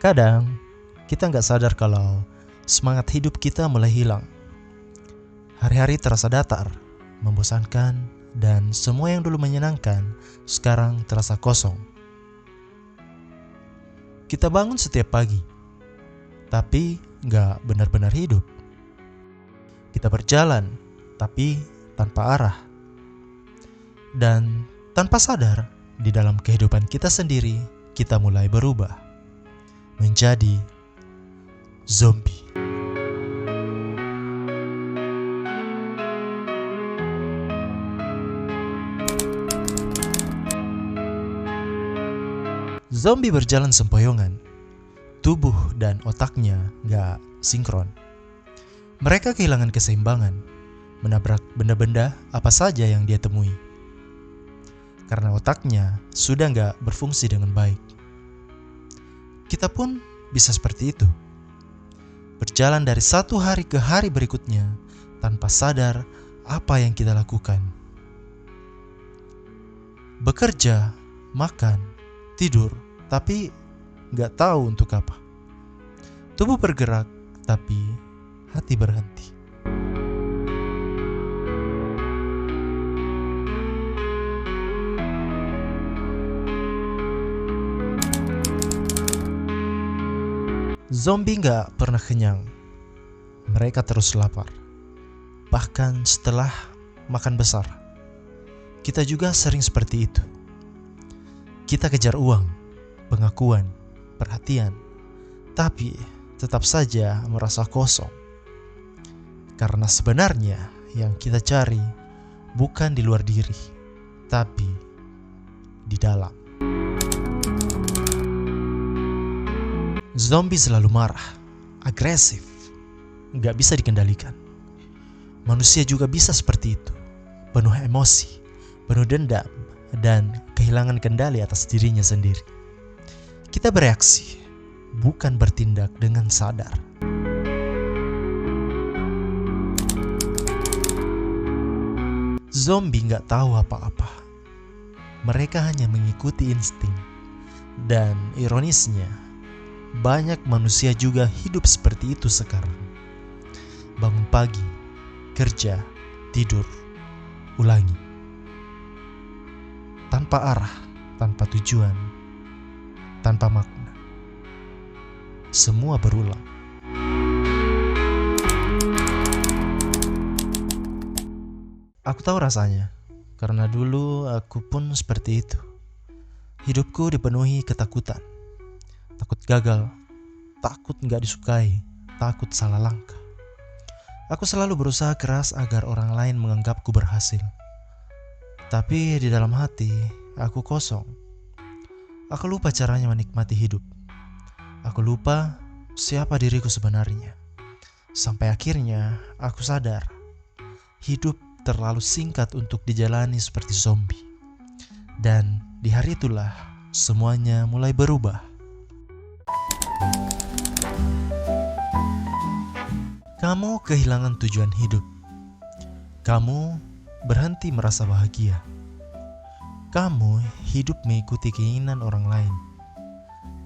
Kadang kita nggak sadar kalau semangat hidup kita mulai hilang. Hari-hari terasa datar, membosankan, dan semua yang dulu menyenangkan sekarang terasa kosong. Kita bangun setiap pagi, tapi nggak benar-benar hidup. Kita berjalan, tapi tanpa arah. Dan tanpa sadar, di dalam kehidupan kita sendiri, kita mulai berubah menjadi zombie. Zombie berjalan sempoyongan. Tubuh dan otaknya gak sinkron. Mereka kehilangan keseimbangan, menabrak benda-benda apa saja yang dia temui. Karena otaknya sudah gak berfungsi dengan baik. Kita pun bisa seperti itu. Berjalan dari satu hari ke hari berikutnya tanpa sadar apa yang kita lakukan. Bekerja, makan, tidur, tapi gak tahu untuk apa. Tubuh bergerak, tapi hati berhenti. Zombie gak pernah kenyang. Mereka terus lapar. Bahkan setelah makan besar. Kita juga sering seperti itu. Kita kejar uang, pengakuan, perhatian, tapi tetap saja merasa kosong. Karena sebenarnya yang kita cari bukan di luar diri, tapi di dalam. Zombie selalu marah, agresif, gak bisa dikendalikan. Manusia juga bisa seperti itu, penuh emosi, penuh dendam, dan kehilangan kendali atas dirinya sendiri. Kita bereaksi, bukan bertindak dengan sadar. Zombie gak tahu apa-apa. Mereka hanya mengikuti insting. Dan ironisnya, banyak manusia juga hidup seperti itu sekarang. Bangun pagi, kerja, tidur, ulangi. Tanpa arah, tanpa tujuan, tanpa makna. Semua berulang. Aku tahu rasanya, karena dulu aku pun seperti itu. Hidupku dipenuhi ketakutan. Takut gagal, takut gak disukai, takut salah langkah. Aku selalu berusaha keras agar orang lain menganggapku berhasil. Tapi di dalam hati, aku kosong. Aku lupa caranya menikmati hidup. Aku lupa siapa diriku sebenarnya. Sampai akhirnya aku sadar, hidup terlalu singkat untuk dijalani seperti zombie. Dan di hari itulah semuanya mulai berubah. Kamu kehilangan tujuan hidup. Kamu berhenti merasa bahagia. Kamu hidup mengikuti keinginan orang lain.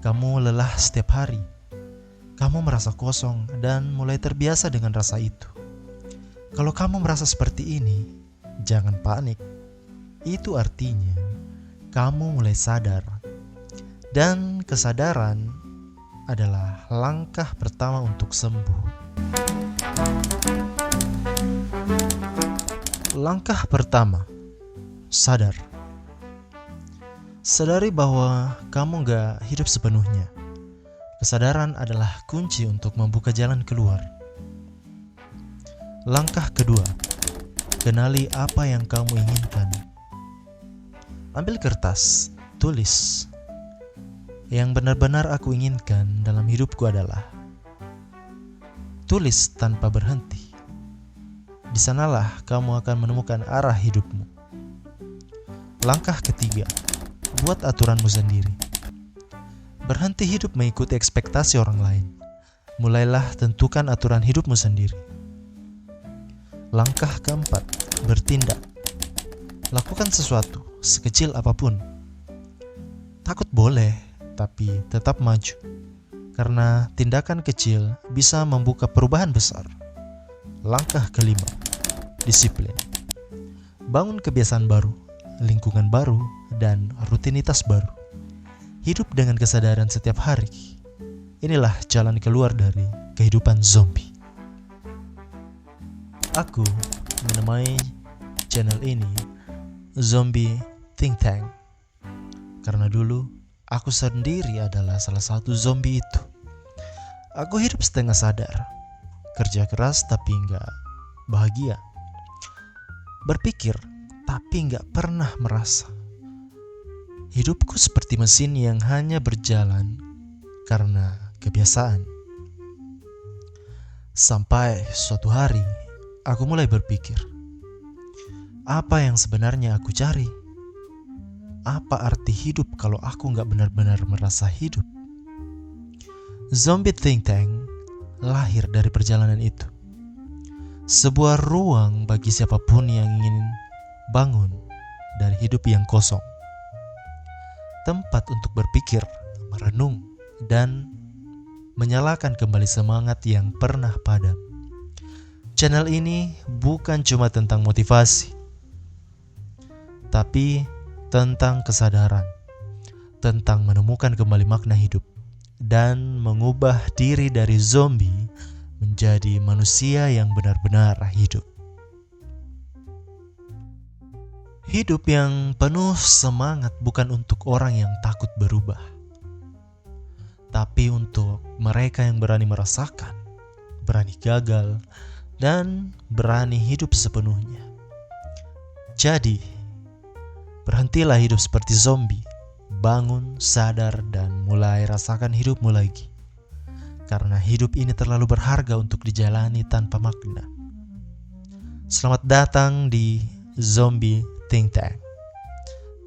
Kamu lelah setiap hari. Kamu merasa kosong dan mulai terbiasa dengan rasa itu. Kalau kamu merasa seperti ini, jangan panik. Itu artinya kamu mulai sadar. Dan kesadaran adalah langkah pertama untuk sembuh. Langkah pertama, sadar. Sadari bahwa kamu gak hidup sepenuhnya. Kesadaran adalah kunci untuk membuka jalan keluar. Langkah kedua, kenali apa yang kamu inginkan. Ambil kertas, tulis. Yang benar-benar aku inginkan dalam hidupku adalah. Tulis tanpa berhenti. Di sanalah kamu akan menemukan arah hidupmu. Langkah ketiga, buat aturanmu sendiri. Berhenti hidup mengikuti ekspektasi orang lain. Mulailah tentukan aturan hidupmu sendiri. Langkah keempat, bertindak. Lakukan sesuatu, sekecil apapun. Takut boleh, tapi tetap maju. karena tindakan kecil bisa membuka perubahan besar. Langkah kelima, disiplin. Bangun kebiasaan baru, lingkungan baru, dan rutinitas baru. Hidup dengan kesadaran setiap hari. Inilah jalan keluar dari kehidupan zombie. Aku menamai channel ini Zombie Think Tank karena dulu aku sendiri adalah salah satu zombie itu. Aku hidup setengah sadar, kerja keras tapi nggak bahagia, berpikir tapi nggak pernah merasa. Hidupku seperti mesin yang hanya berjalan karena kebiasaan. Sampai suatu hari aku mulai berpikir, apa yang sebenarnya aku cari? Apa arti hidup kalau aku nggak benar-benar merasa hidup? Zombie Think Tank lahir dari perjalanan itu. Sebuah ruang bagi siapapun yang ingin bangun dari hidup yang kosong. Tempat untuk berpikir, merenung, dan menyalakan kembali semangat yang pernah padam. Channel ini bukan cuma tentang motivasi, tapi tentang kesadaran, tentang menemukan kembali makna hidup, dan mengubah diri dari zombie menjadi manusia yang benar-benar hidup. Hidup yang penuh semangat bukan untuk orang yang takut berubah, tapi untuk mereka yang berani merasakan, berani gagal, dan berani hidup sepenuhnya. Jadi, berhentilah hidup seperti zombie. Bangun, sadar, dan mulai rasakan hidupmu lagi. Karena hidup ini terlalu berharga untuk dijalani tanpa makna. Selamat datang di Zombie Think Tank,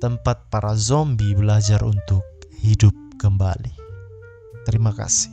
tempat para zombie belajar untuk hidup kembali. Terima kasih.